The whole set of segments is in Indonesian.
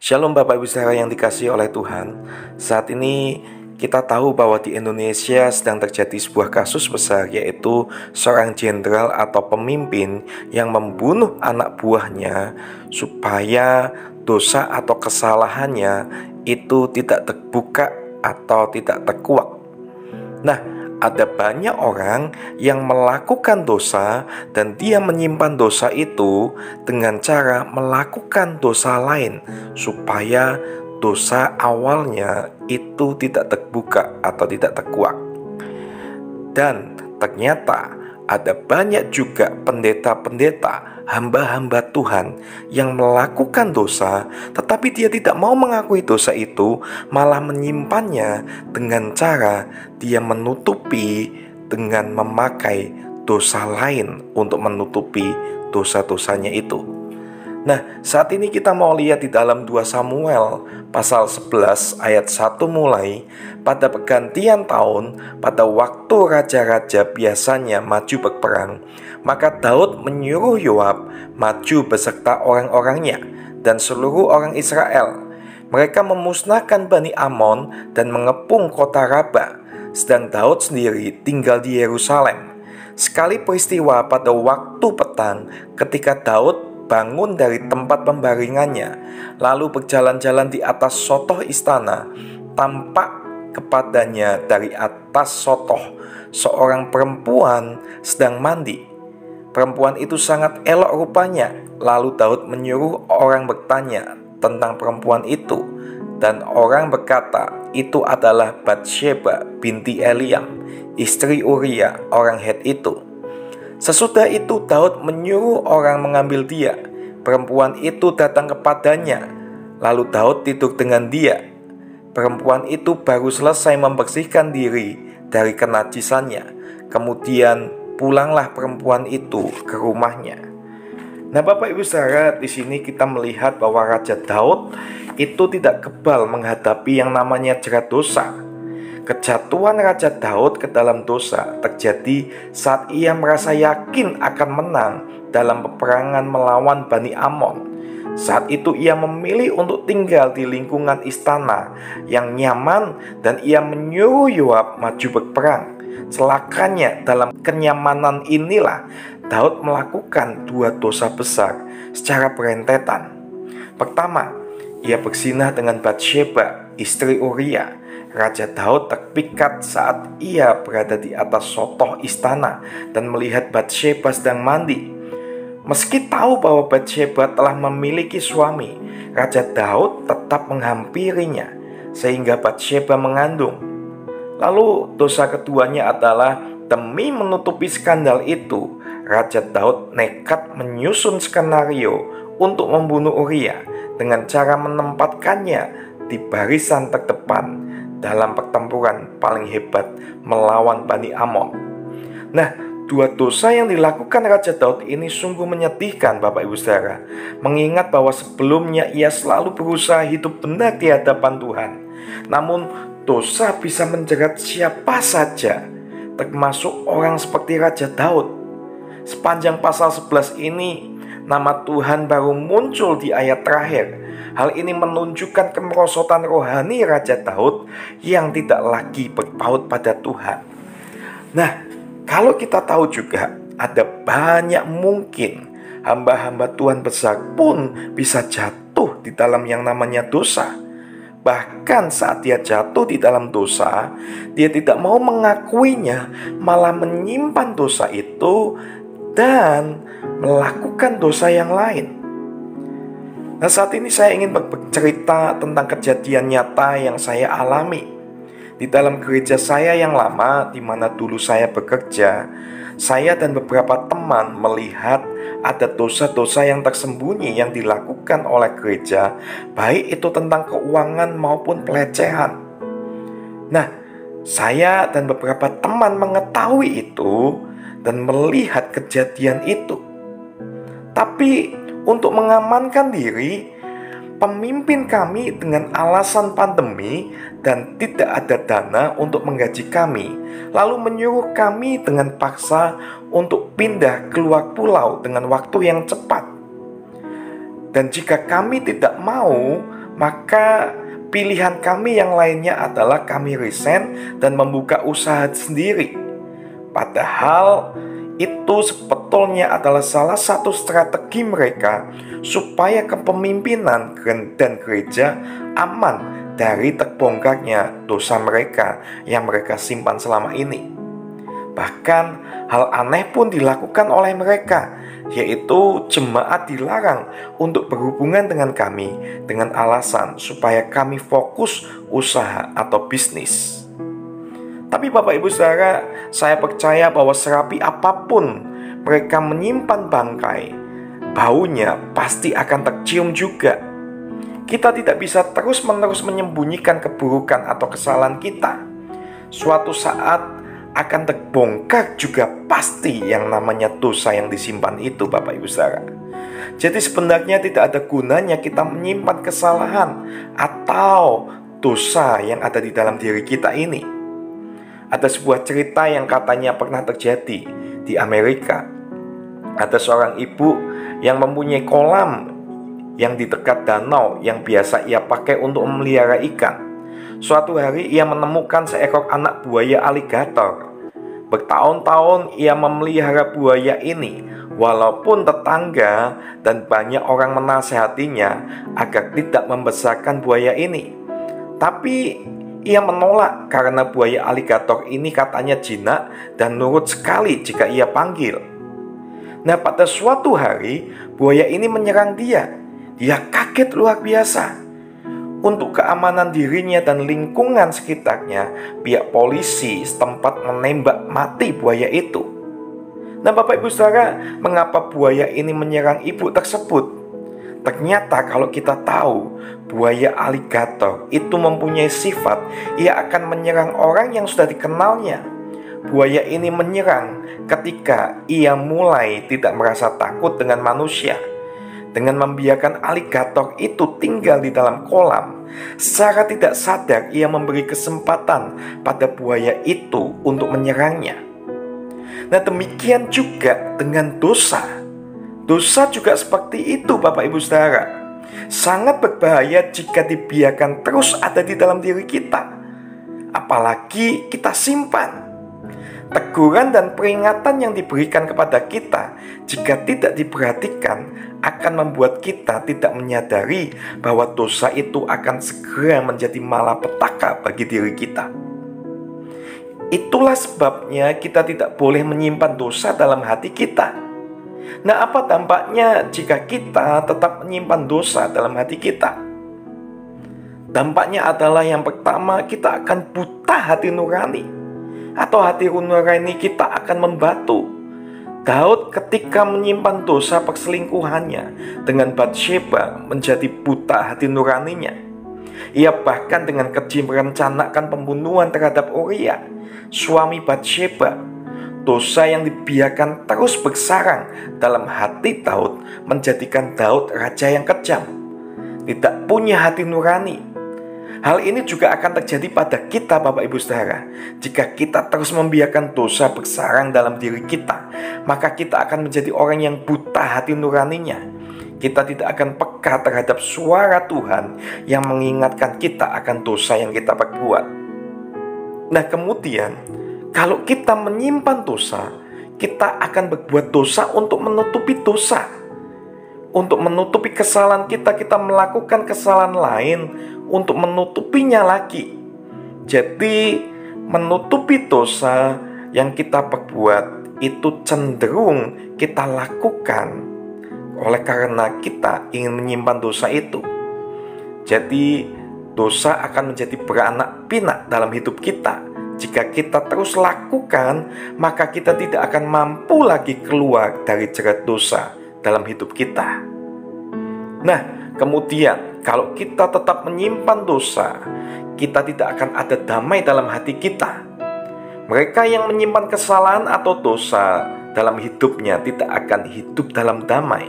Shalom Bapak Ibu Saudara yang dikasihi oleh Tuhan. Saat ini kita tahu bahwa di Indonesia sedang terjadi sebuah kasus besar, yaitu seorang jenderal atau pemimpin yang membunuh anak buahnya supaya dosa atau kesalahannya itu tidak terbuka atau tidak terkuak. Nah, ada banyak orang yang melakukan dosa dan dia menyimpan dosa itu dengan cara melakukan dosa lain supaya dosa awalnya itu tidak terbuka atau tidak terkuak. Dan ternyata ada banyak juga pendeta-pendeta, hamba-hamba Tuhan yang melakukan dosa, tetapi dia tidak mau mengakui dosa itu, malah menyimpannya dengan cara dia menutupi dengan memakai dosa lain untuk menutupi dosa-dosanya itu. Nah, saat ini kita mau lihat di dalam 2 Samuel pasal 11 ayat 1 mulai. Pada pergantian tahun, pada waktu raja-raja biasanya maju berperang, maka Daud menyuruh Yoab maju beserta orang-orangnya dan seluruh orang Israel. Mereka memusnahkan Bani Amon dan mengepung kota Raba, sedang Daud sendiri tinggal di Yerusalem. Sekali peristiwa pada waktu petang, ketika Daud bangun dari tempat pembaringannya, lalu berjalan-jalan di atas sotoh istana, tampak kepadanya dari atas sotoh seorang perempuan sedang mandi. Perempuan itu sangat elok rupanya. Lalu Daud menyuruh orang bertanya tentang perempuan itu, dan orang berkata, itu adalah Batsheba binti Eliam, istri Uria orang Het itu. Sesudah itu Daud menyuruh orang mengambil dia. Perempuan itu datang kepadanya, lalu Daud tidur dengan dia. Perempuan itu baru selesai membersihkan diri dari kenajisannya. Kemudian pulanglah perempuan itu ke rumahnya. Nah, Bapak Ibu Saudara, di sini kita melihat bahwa Raja Daud itu tidak kebal menghadapi yang namanya jerat dosa. Kejatuhan Raja Daud ke dalam dosa terjadi saat ia merasa yakin akan menang dalam peperangan melawan Bani Amon. Saat itu ia memilih untuk tinggal di lingkungan istana yang nyaman dan ia menyuruh Yoab maju berperang. Celakanya dalam kenyamanan inilah Daud melakukan 2 dosa besar secara berentetan. Pertama, ia berzinah dengan Batsheba, istri Uria. Raja Daud terpikat saat ia berada di atas sotoh istana dan melihat Batsheba sedang mandi. Meski tahu bahwa Batsheba telah memiliki suami, Raja Daud tetap menghampirinya sehingga Batsheba mengandung. Lalu dosa keduanya adalah demi menutupi skandal itu, Raja Daud nekat menyusun skenario untuk membunuh Uria dengan cara menempatkannya di barisan terdepan dalam pertempuran paling hebat melawan Bani Amon. Nah, 2 dosa yang dilakukan Raja Daud ini sungguh menyedihkan Bapak Ibu Saudara, mengingat bahwa sebelumnya ia selalu berusaha hidup benar di hadapan Tuhan. Namun dosa bisa menjerat siapa saja, termasuk orang seperti Raja Daud. Sepanjang pasal 11 ini, nama Tuhan baru muncul di ayat terakhir. Hal ini menunjukkan kemerosotan rohani Raja Daud yang tidak lagi berpaut pada Tuhan. Nah, kalau kita tahu juga ada banyak mungkin hamba-hamba Tuhan besar pun bisa jatuh di dalam yang namanya dosa. Bahkan saat dia jatuh di dalam dosa, dia tidak mau mengakuinya, malah menyimpan dosa itu dan melakukan dosa yang lain. Nah, saat ini saya ingin bercerita tentang kejadian nyata yang saya alami di dalam gereja saya yang lama, di mana dulu saya bekerja. Saya dan beberapa teman melihat ada dosa-dosa yang tersembunyi yang dilakukan oleh gereja, baik itu tentang keuangan maupun pelecehan. Nah, saya dan beberapa teman mengetahui itu dan melihat kejadian itu. Tapi untuk mengamankan diri, pemimpin kami dengan alasan pandemi dan tidak ada dana untuk menggaji kami, lalu menyuruh kami dengan paksa untuk pindah keluar pulau dengan waktu yang cepat. Dan jika kami tidak mau, maka pilihan kami yang lainnya adalah kami resign dan membuka usaha sendiri. Padahal itu sebetulnya adalah salah satu strategi mereka supaya kepemimpinan dan gereja aman dari terbongkarnya dosa mereka yang mereka simpan selama ini. Bahkan hal aneh pun dilakukan oleh mereka, yaitu jemaat dilarang untuk berhubungan dengan kami dengan alasan supaya kami fokus usaha atau bisnis. Tapi Bapak Ibu Saudara, saya percaya bahwa serapi apapun mereka menyimpan bangkai, baunya pasti akan tercium juga. Kita tidak bisa terus-menerus menyembunyikan keburukan atau kesalahan kita. Suatu saat akan terbongkar juga pasti yang namanya dosa yang disimpan itu, Bapak Ibu Saudara. Jadi sebenarnya tidak ada gunanya kita menyimpan kesalahan atau dosa yang ada di dalam diri kita ini. Ada sebuah cerita yang katanya pernah terjadi di Amerika. Ada seorang ibu yang mempunyai kolam yang di dekat danau yang biasa ia pakai untuk memelihara ikan. Suatu hari ia menemukan seekor anak buaya aligator. Bertahun-tahun ia memelihara buaya ini, walaupun tetangga dan banyak orang menasehatinya agar tidak membesarkan buaya ini. Tapi ia menolak karena buaya aligator ini katanya jinak dan nurut sekali jika ia panggil. Nah, pada suatu hari buaya ini menyerang dia. Dia kaget luar biasa. Untuk keamanan dirinya dan lingkungan sekitarnya, pihak polisi setempat menembak mati buaya itu. Nah, Bapak Ibu Saudara, mengapa buaya ini menyerang ibu tersebut? Ternyata kalau kita tahu buaya aligator itu mempunyai sifat, ia akan menyerang orang yang sudah dikenalnya. Buaya ini menyerang ketika ia mulai tidak merasa takut dengan manusia. Dengan membiarkan aligator itu tinggal di dalam kolam, secara tidak sadar ia memberi kesempatan pada buaya itu untuk menyerangnya. Nah, demikian juga dengan dosa. Dosa juga seperti itu, Bapak Ibu Saudara. Sangat berbahaya jika dibiarkan terus ada di dalam diri kita, apalagi kita simpan. Teguran dan peringatan yang diberikan kepada kita jika tidak diperhatikan akan membuat kita tidak menyadari bahwa dosa itu akan segera menjadi malapetaka bagi diri kita. Itulah sebabnya kita tidak boleh menyimpan dosa dalam hati kita. Nah, apa dampaknya jika kita tetap menyimpan dosa dalam hati kita? Dampaknya adalah yang pertama, kita akan buta hati nurani. Atau hati nurani kita akan membatu. Daud ketika menyimpan dosa perselingkuhannya dengan Batsheba menjadi buta hati nuraninya. Ia bahkan dengan keji merencanakan pembunuhan terhadap Uria, suami Batsheba. Dosa yang dibiarkan terus bersarang dalam hati Daud menjadikan Daud raja yang kejam, tidak punya hati nurani. Hal ini juga akan terjadi pada kita, Bapak Ibu Saudara. Jika kita terus membiarkan dosa bersarang dalam diri kita, maka kita akan menjadi orang yang buta hati nuraninya. Kita tidak akan peka terhadap suara Tuhan yang mengingatkan kita akan dosa yang kita perbuat. Nah, kemudian kalau kita menyimpan dosa, kita akan berbuat dosa untuk menutupi dosa. Untuk menutupi kesalahan kita melakukan kesalahan lain untuk menutupinya lagi. Jadi menutupi dosa yang kita perbuat itu cenderung kita lakukan oleh karena kita ingin menyimpan dosa itu. Jadi dosa akan menjadi beranak pinak dalam hidup kita. Jika kita terus lakukan, maka kita tidak akan mampu lagi keluar dari jerat dosa dalam hidup kita. Nah, kemudian kalau kita tetap menyimpan dosa, kita tidak akan ada damai dalam hati kita. Mereka yang menyimpan kesalahan atau dosa dalam hidupnya tidak akan hidup dalam damai.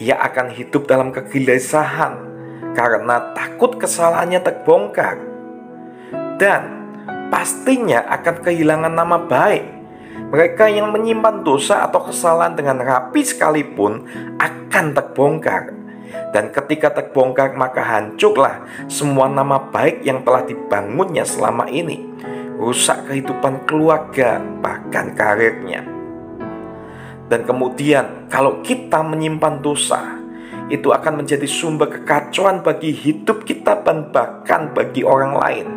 Ia akan hidup dalam kegelisahan karena takut kesalahannya terbongkar. Dan pastinya akan kehilangan nama baik. Mereka yang menyimpan dosa atau kesalahan dengan rapi sekalipun akan terbongkar. Dan ketika terbongkar, maka hancurlah semua nama baik yang telah dibangunnya selama ini. Rusak kehidupan keluarga, bahkan karirnya. Dan kemudian kalau kita menyimpan dosa, itu akan menjadi sumber kekacauan bagi hidup kita dan bahkan bagi orang lain.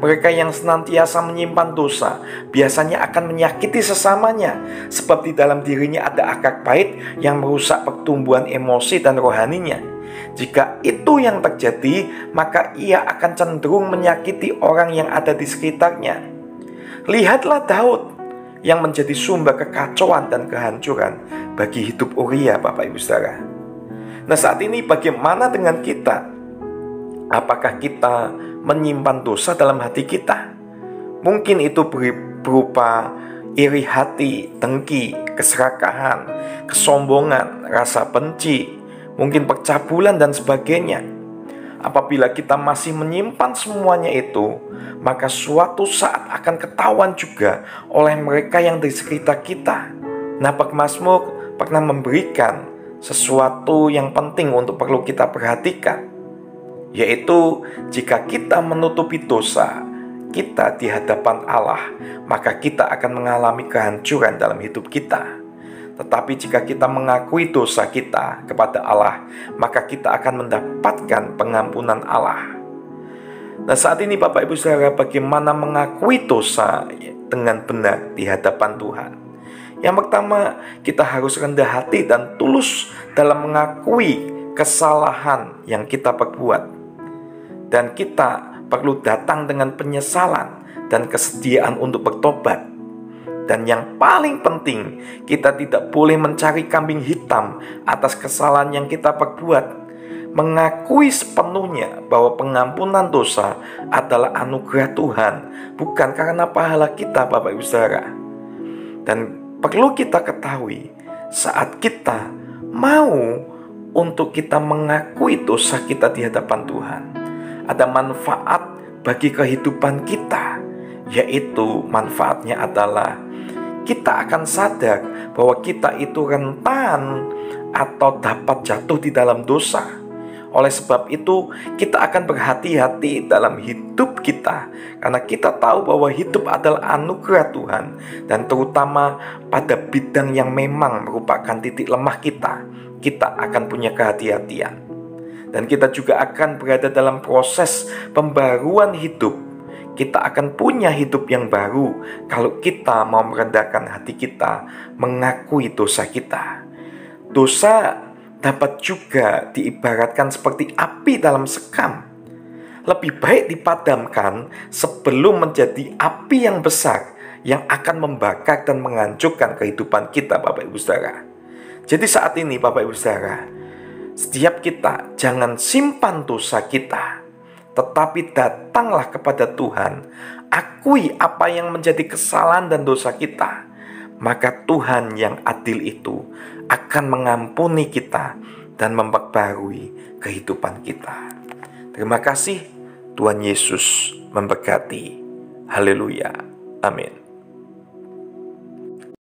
Mereka yang senantiasa menyimpan dosa biasanya akan menyakiti sesamanya, sebab di dalam dirinya ada akar pahit yang merusak pertumbuhan emosi dan rohaninya. Jika itu yang terjadi, maka ia akan cenderung menyakiti orang yang ada di sekitarnya. Lihatlah Daud yang menjadi sumber kekacauan dan kehancuran bagi hidup Uria, Bapak Ibu Saudara. Nah, saat ini bagaimana dengan kita? Apakah kita menyimpan dosa dalam hati kita? Mungkin itu berupa iri hati, dengki, keserakahan, kesombongan, rasa benci, mungkin percabulan dan sebagainya. Apabila kita masih menyimpan semuanya itu, maka suatu saat akan ketahuan juga oleh mereka yang di sekitar kita. Nah, Mazmur pernah memberikan sesuatu yang penting untuk perlu kita perhatikan, yaitu jika kita menutupi dosa kita di hadapan Allah, maka kita akan mengalami kehancuran dalam hidup kita. Tetapi jika kita mengakui dosa kita kepada Allah, maka kita akan mendapatkan pengampunan Allah. Nah, saat ini Bapak Ibu Saudara, bagaimana mengakui dosa dengan benar di hadapan Tuhan? Yang pertama, kita harus rendah hati dan tulus dalam mengakui kesalahan yang kita perbuat. Dan kita perlu datang dengan penyesalan dan kesediaan untuk bertobat. Dan yang paling penting, kita tidak boleh mencari kambing hitam atas kesalahan yang kita perbuat. Mengakui sepenuhnya bahwa pengampunan dosa adalah anugerah Tuhan, bukan karena pahala kita, Bapak Ibu Saudara. Dan perlu kita ketahui, saat kita mau untuk kita mengakui dosa kita di hadapan Tuhan, ada manfaat bagi kehidupan kita, yaitu manfaatnya adalah kita akan sadar bahwa kita itu rentan atau dapat jatuh di dalam dosa. Oleh sebab itu, kita akan berhati-hati dalam hidup kita, karena kita tahu bahwa hidup adalah anugerah Tuhan, dan terutama pada bidang yang memang merupakan titik lemah kita, kita akan punya kehati-hatian. Dan kita juga akan berada dalam proses pembaruan hidup. Kita akan punya hidup yang baru kalau kita mau merendahkan hati kita, mengakui dosa kita. Dosa dapat juga diibaratkan seperti api dalam sekam. Lebih baik dipadamkan sebelum menjadi api yang besar yang akan membakar dan menghancurkan kehidupan kita, Bapak Ibu Saudara. Jadi saat ini Bapak Ibu Saudara, setiap kita jangan simpan dosa kita, tetapi datanglah kepada Tuhan, akui apa yang menjadi kesalahan dan dosa kita. Maka Tuhan yang adil itu akan mengampuni kita dan memperbarui kehidupan kita. Terima kasih. Tuhan Yesus memberkati. Haleluya. Amin.